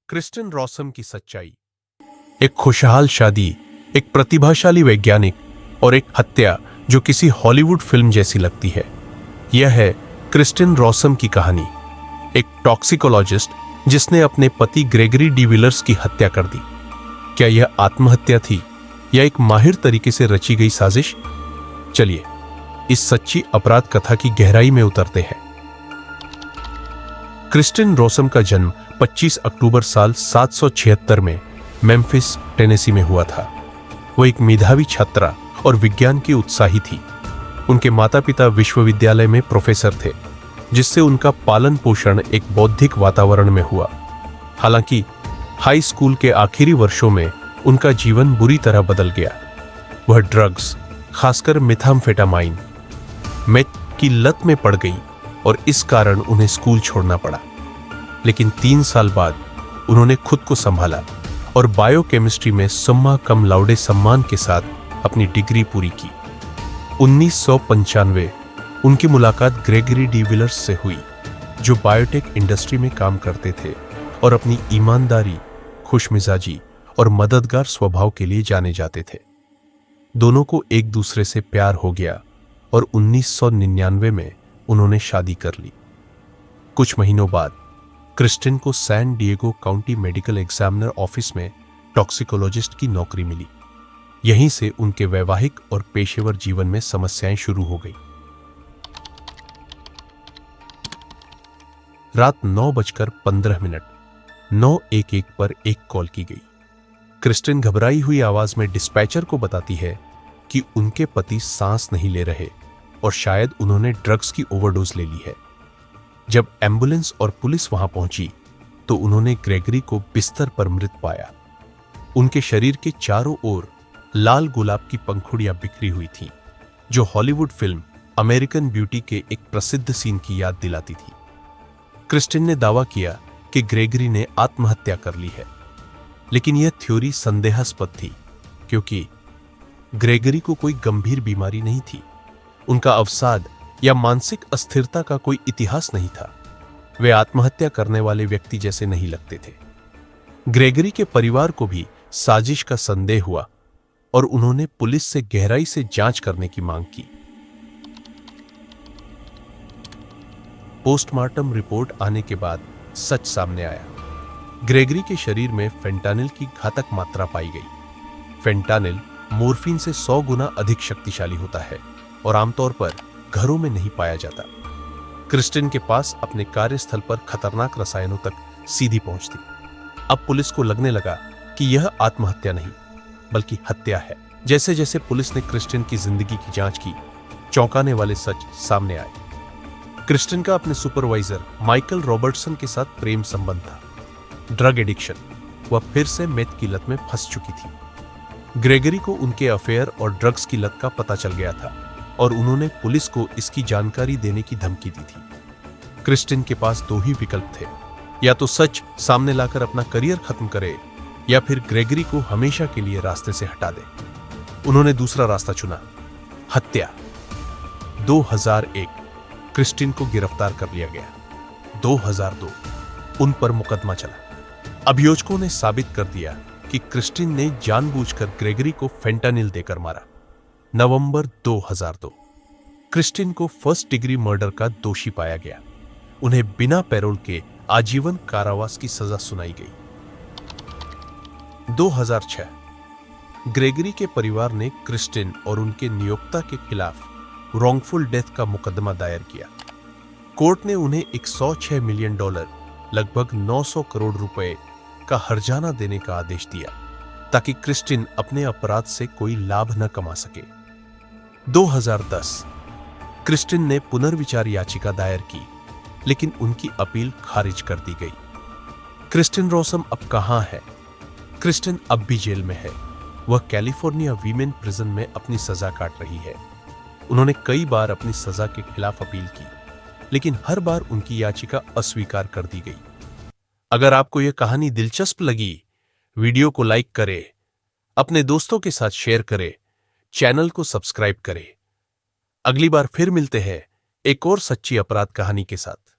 Kristin रॉसम की सच्चाई। एक खुशहाल शादी, एक प्रतिभाशाली वैज्ञानिक और एक हत्या जो किसी हॉलीवुड फिल्म जैसी लगती है। यह है क्रिस्टिन रॉसम की कहानी, एक टॉक्सिकोलॉजिस्ट जिसने अपने पति ग्रेगरी डी विलर्स की हत्या कर दी। क्या यह आत्महत्या थी या एक माहिर तरीके से रची गई साजिश? चलिए इस सच्ची अपराध कथा की गहराई में उतरते हैं। क्रिस्टिन रॉसम का जन्म 25 अक्टूबर साल 776 में मेम्फिस, टेनेसी में हुआ था। वो एक मेधावी छात्रा और विज्ञान की उत्साही थी। उनके माता पिता विश्वविद्यालय में प्रोफेसर थे, जिससे उनका पालन पोषण एक बौद्धिक वातावरण में हुआ। हालांकि हाई स्कूल के आखिरी वर्षों में उनका जीवन बुरी तरह बदल गया। वह ड्रग्स, खासकर मेथाम्फेटामाइन, मेथ की लत में पड़ गई और इस कारण उन्हें स्कूल छोड़ना पड़ा। लेकिन 3 साल बाद उन्होंने खुद को संभाला और बायोकेमिस्ट्री में सुम्मा कम लाउडे सम्मान के साथ अपनी डिग्री पूरी की। 1995 उनकी मुलाकात ग्रेगरी डी विलर्स से हुई, जो बायोटेक इंडस्ट्री में काम करते थे और अपनी ईमानदारी, खुशमिजाजी और मददगार स्वभाव के लिए जाने जाते थे। दोनों को एक दूसरे से प्यार हो गया और 1999 में उन्होंने शादी कर ली। कुछ महीनों बाद क्रिस्टिन को San Diego County medical examiner office में टॉक्सिकोलॉजिस्ट की नौकरी मिली। यहीं से उनके वैवाहिक और पेशेवर जीवन में समस्याएं शुरू हो गई। रात 9:15 911 पर एक कॉल की गई। क्रिस्टिन घबराई हुई आवाज में डिस्पैचर को बताती है कि उनके पति सांस नहीं ले रहे और शायद उन्होंने ड्रग्स की ओवरडोज ले ली है। जब एम्बुलेंस और पुलिस वहां पहुंची तो उन्होंने ग्रेगरी को बिस्तर पर मृत पाया। उनके शरीर के चारों ओर लाल गुलाब की पंखुड़ियां बिखरी हुई थीं, जो हॉलीवुड फिल्म अमेरिकन ब्यूटी के एक प्रसिद्ध सीन की याद दिलाती थी। क्रिस्टिन ने दावा किया कि ग्रेगरी ने आत्महत्या कर ली है, लेकिन यह थ्योरी संदेहास्पद थी क्योंकि ग्रेगरी को कोई गंभीर बीमारी नहीं थी। उनका अवसाद या मानसिक अस्थिरता का कोई इतिहास नहीं था। वे आत्महत्या करने वाले व्यक्ति जैसे नहीं लगते थे। ग्रेगरी के परिवार को भी साजिश का संदेह हुआ और उन्होंने पुलिस से गहराई से जांच करने की मांग की। पोस्टमार्टम रिपोर्ट आने के बाद सच सामने आया। ग्रेगरी के शरीर में फेंटानिल की घातक मात्रा पाई गई। फेंटानिल मोर्फिन से 100 गुना अधिक शक्तिशाली होता है और आमतौर पर घरों में नहीं पाया जाता। क्रिस्टिन के पास अपने कार्यस्थल पर खतरनाक रसायनों तक सीधी पहुंच थी। अब पुलिस को लगने लगा कि यह आत्महत्या नहीं बल्कि हत्या है। जैसे जैसे पुलिस ने क्रिस्टिन की जिंदगी की जांच की, चौंकाने वाले सच सामने आए। क्रिस्टिन का अपने सुपरवाइजर माइकल रॉबर्टसन के साथ प्रेम संबंध था। ड्रग एडिक्शन, वह फिर से मेथ की लत में फंस चुकी थी। ग्रेगरी को उनके अफेयर और ड्रग्स की लत का पता चल गया था और उन्होंने पुलिस को इसकी जानकारी देने की धमकी दी थी। क्रिस्टिन के पास 2 ही विकल्प थे, या तो सच सामने लाकर अपना करियर खत्म करे या फिर ग्रेगरी को हमेशा के लिए रास्ते से हटा दे। उन्होंने दूसरा रास्ता चुना, हत्या। 2001 क्रिस्टिन को गिरफ्तार कर लिया गया। 2002 उन पर मुकदमा चला। अभियोजकों ने साबित कर दिया कि क्रिस्टिन ने जानबूझकर ग्रेगरी को फेंटानिल देकर मारा। नवंबर 2002 क्रिस्टिन को फर्स्ट डिग्री मर्डर का दोषी पाया गया। उन्हें बिना पैरोल के आजीवन कारावास की सजा सुनाई गई। 2006 ग्रेगरी के परिवार ने क्रिस्टिन और उनके नियोक्ता के खिलाफ रॉन्गफुल डेथ का मुकदमा दायर किया। कोर्ट ने उन्हें $106 मिलियन, लगभग 900 करोड़ रुपए का हर्जाना देने का आदेश दिया ताकि क्रिस्टिन अपने अपराध से कोई लाभ न कमा सके। 2010 क्रिस्टिन ने पुनर्विचार याचिका दायर की, लेकिन उनकी अपील खारिज कर दी गई। क्रिस्टिन रॉसम अब कहां है? क्रिस्टिन अब भी जेल में है। वह कैलिफोर्निया वीमेन प्रिजन में अपनी सजा काट रही है। उन्होंने कई बार अपनी सजा के खिलाफ अपील की, लेकिन हर बार उनकी याचिका अस्वीकार कर दी गई। अगर आपको यह कहानी दिलचस्प लगी, वीडियो को लाइक करें, अपने दोस्तों के साथ शेयर करें, चैनल को सब्सक्राइब करें। अगली बार फिर मिलते हैं एक और सच्ची अपराध कहानी के साथ।